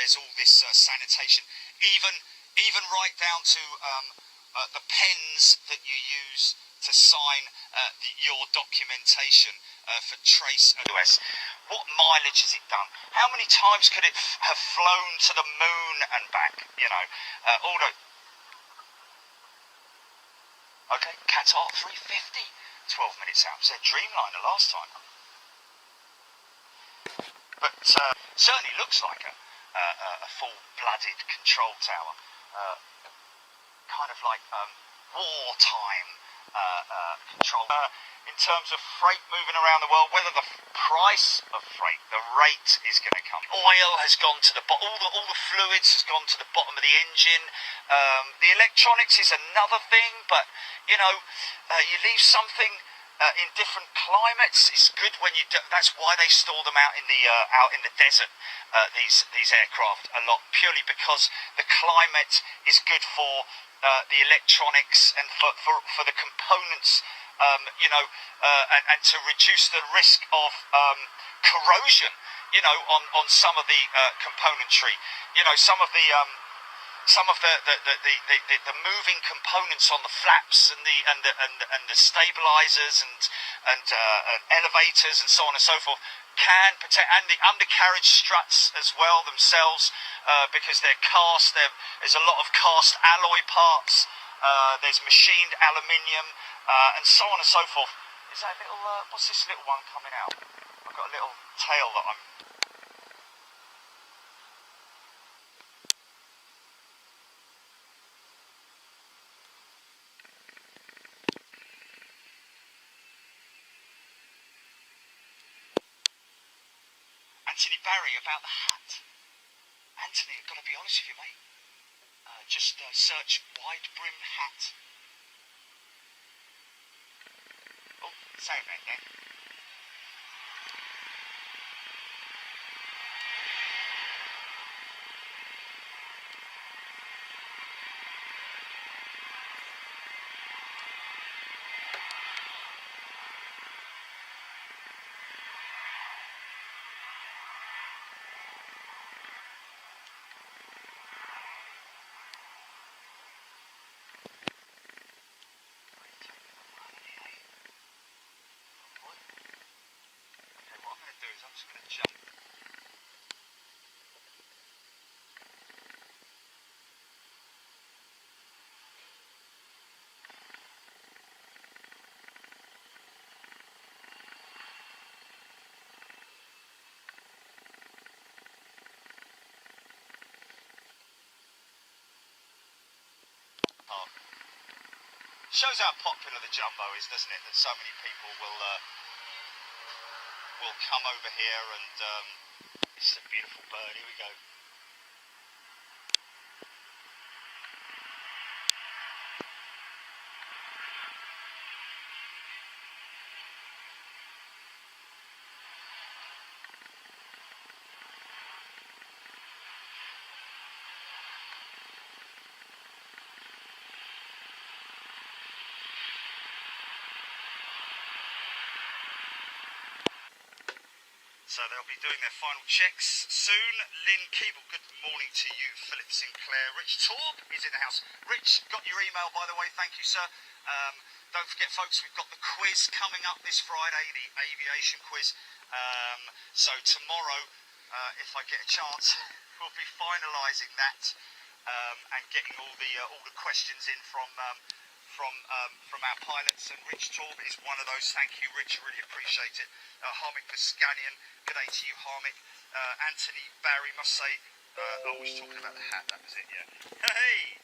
there's all this sanitation, even right down to the pens that you use to sign your documentation for Trace OS. What mileage has it done? How many times could it have flown to the moon and back? You know, all the... Okay, Qatar 350, 12 minutes out. It was their Dreamliner last time. But certainly looks like a full-blooded control tower. Kind of like wartime control. In terms of freight moving around the world, whether the price of freight, the rate is going to come. Oil has gone to the bottom, all the fluids has gone to the bottom of the engine. The electronics is another thing, but you know, you leave something in different climates. It's good when you do, that's why they store them out in the desert, these aircraft a lot, purely because the climate is good for the electronics and for the components, you know, and to reduce the risk of corrosion, you know, on some of the componentry. You know, some of the moving components on the flaps and the stabilizers and elevators and so on and so forth can protect, and the undercarriage struts as well themselves, because they're cast. There's a lot of cast alloy parts. There's machined aluminium and so on and so forth. Is that a little? What's this little one coming out? I've got a little tail that I'm. Anthony Barry about the hat. Anthony, I've got to be honest with you, mate. Just search wide brim hat. Oh, sorry about that. I'm just going to jump. Shows how popular the Jumbo is, doesn't it? That so many people will come over here, and it's a beautiful bird. Here we go. So they'll be doing their final checks soon. Lynn Keeble, good morning to you. Philip Sinclair. Rich Torb is in the house. Rich, got your email, by the way. Thank you, sir. Don't forget, folks, we've got the quiz coming up this Friday, the aviation quiz. So tomorrow, if I get a chance, we'll be finalising that and getting all the questions in from our pilots, and Rich Torb is one of those. Thank you, Rich, really appreciate it. Harmick Pascanian, good day to you, Harmick. Anthony Barry must say, oh, we was talking about the hat, that was it, yeah. Hey,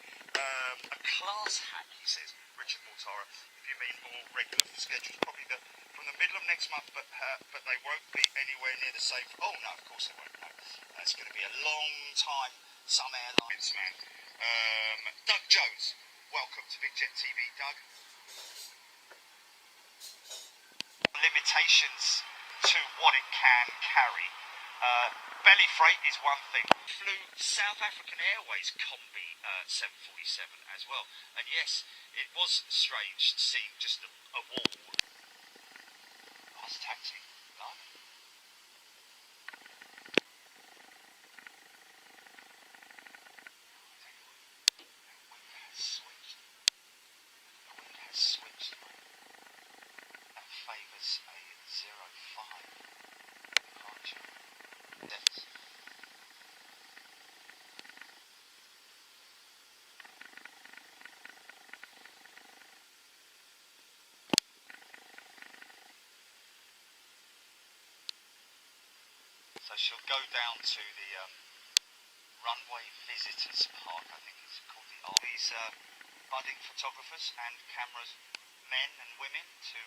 a class hat, he says, Richard Mortara. If you mean more regular schedules, probably from the middle of next month, but they won't be anywhere near the same. Oh no, of course they won't. No, it's going to be a long time. Some airlines, man. Doug Jones. Welcome to Big Jet TV, Doug. Limitations to what it can carry. Belly freight is one thing. Flew South African Airways Combi 747 as well. And yes, it was strange seeing just a wall. That's taxi. No? So she'll go down to the Runway Visitors Park, I think it's called. These budding photographers and cameras, men and women, to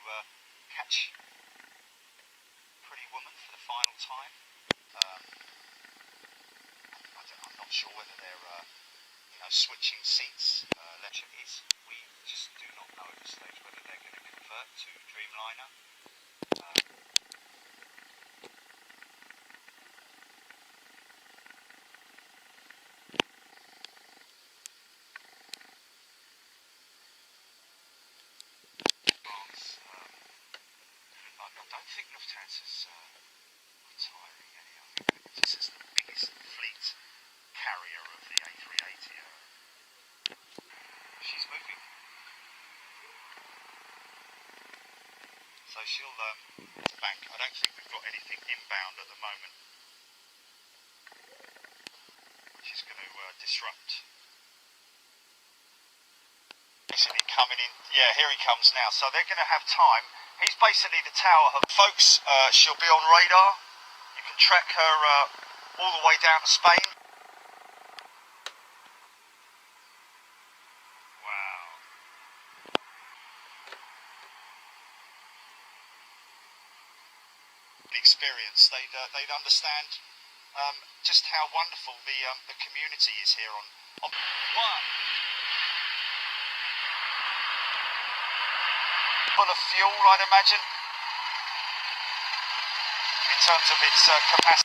catch Pretty Woman for the final time. I'm not sure whether they're switching seats. Lecture is. We just do not know at this stage whether they're going to convert to Dreamliner. I don't think Lufthansa's retiring any. I think this is the biggest fleet carrier of the A380. She's moving. So she'll bank. I don't think we've got anything inbound at the moment. She's going to disrupt. Basically coming in. Yeah, here he comes now. So they're going to have time. He's basically the tower. Folks, she'll be on radar. You can track her all the way down to Spain. Wow. The experience, they'd understand just how wonderful the community is here on one. Full of fuel, I'd imagine, in terms of its capacity.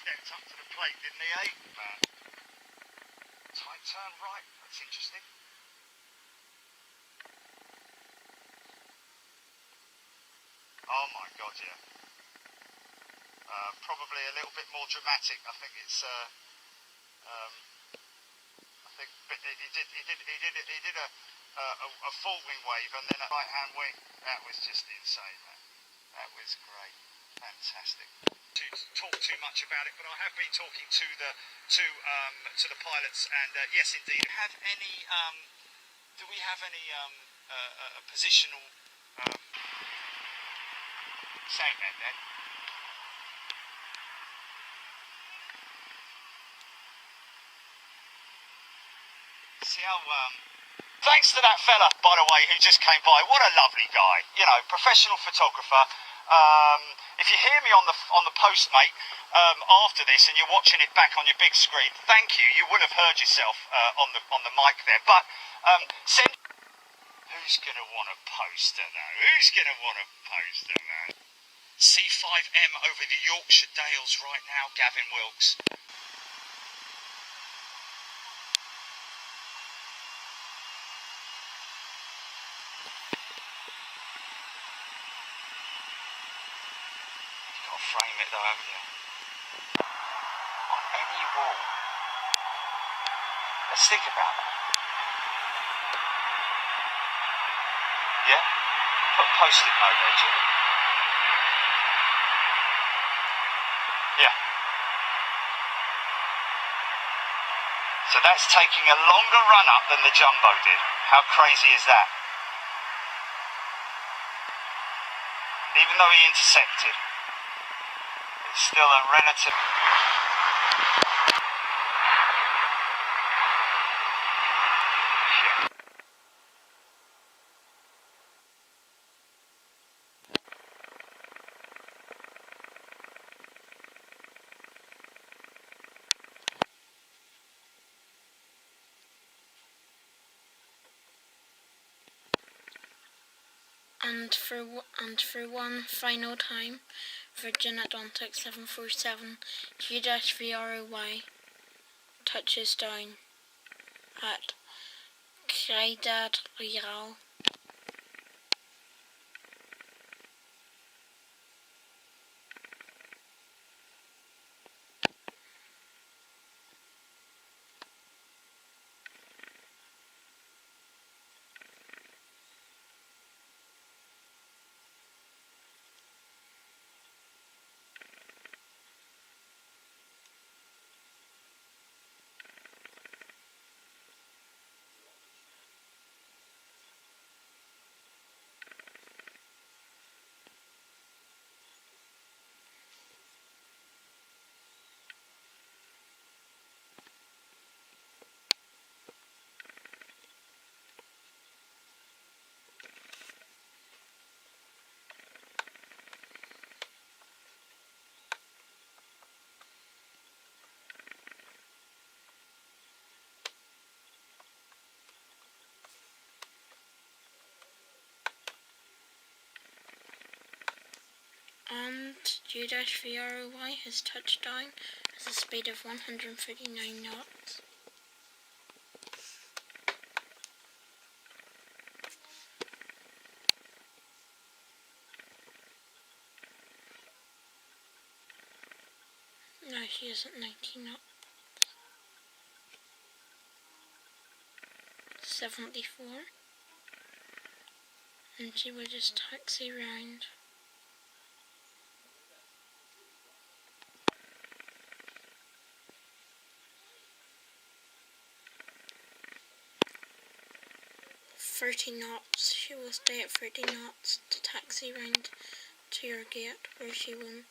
Stepped up to the plate, didn't he, eh? Tight turn right, that's interesting. Oh my god, yeah. Probably a little bit more dramatic. I think it's I think he did a full wing wave and then a right hand wing. That was just insane, man. That was great. Fantastic. To talk too much about it, but I have been talking to the pilots, and yes, indeed. Do we have any positional? Saying that then. See how. Thanks to that fella, by the way, who just came by. What a lovely guy. You know, professional photographer. If you hear me on the post, mate, after this, and you're watching it back on your big screen, thank you. You will have heard yourself on the mic there. But send. Who's Who's going to want a poster, though? Who's going to want a poster, man? C5M over the Yorkshire Dales right now, Gavin Wilkes. You've got to frame it, though, haven't you? On any wall. Let's think about that. Yeah? Put a post-it note there, Jimmy. Yeah. So that's taking a longer run-up than the Jumbo did. How crazy is that? Even though he intersected, it's still a relative... And for one final time, Virgin Atlantic 747 Q-VROY touches down at Ciudad Real. And Q-VROY has touched down at a speed of 139 knots. No, she is at 90 knots. 74. And she will just taxi round. .knots. She will stay at 30 knots to taxi round to your gate where she will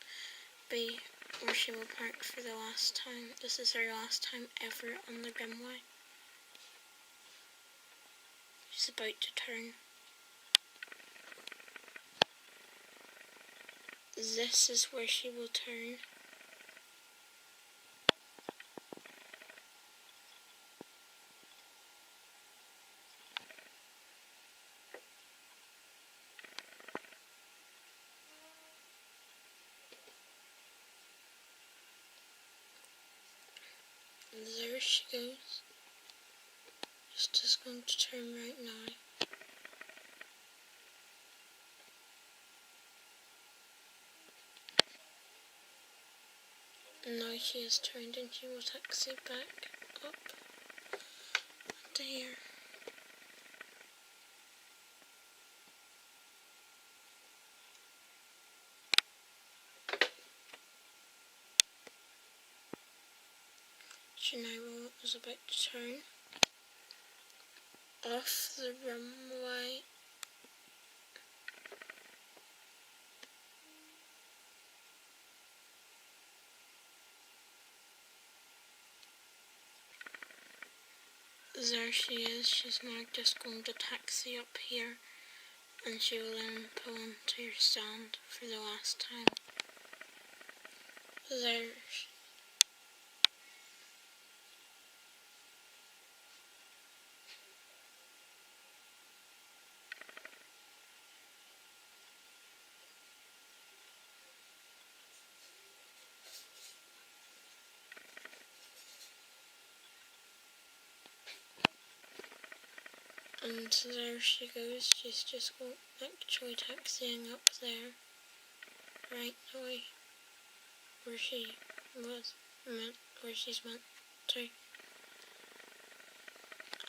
park for the last time. This is her last time ever on the runway. She's about to turn. This is where she will turn. There she goes. She's just going to turn right now. Now she has turned and she will taxi back up to here. She now is about to turn off the runway. There she is. She's now just going to taxi up here and she will then pull into your stand for the last time. There. And there she goes. She's just actually taxiing up there, right away, where she's meant to.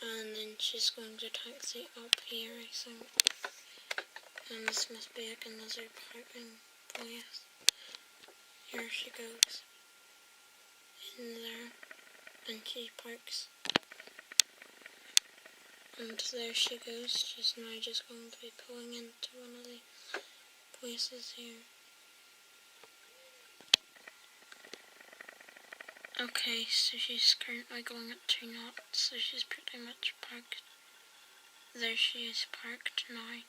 And then she's going to taxi up here, I think. And this must be like another parking place. Here she goes. In there. And she parks. And there she goes. She's now just going to be pulling into one of the places here. Okay, so she's currently going at 2 knots, so she's pretty much parked. There she is parked now.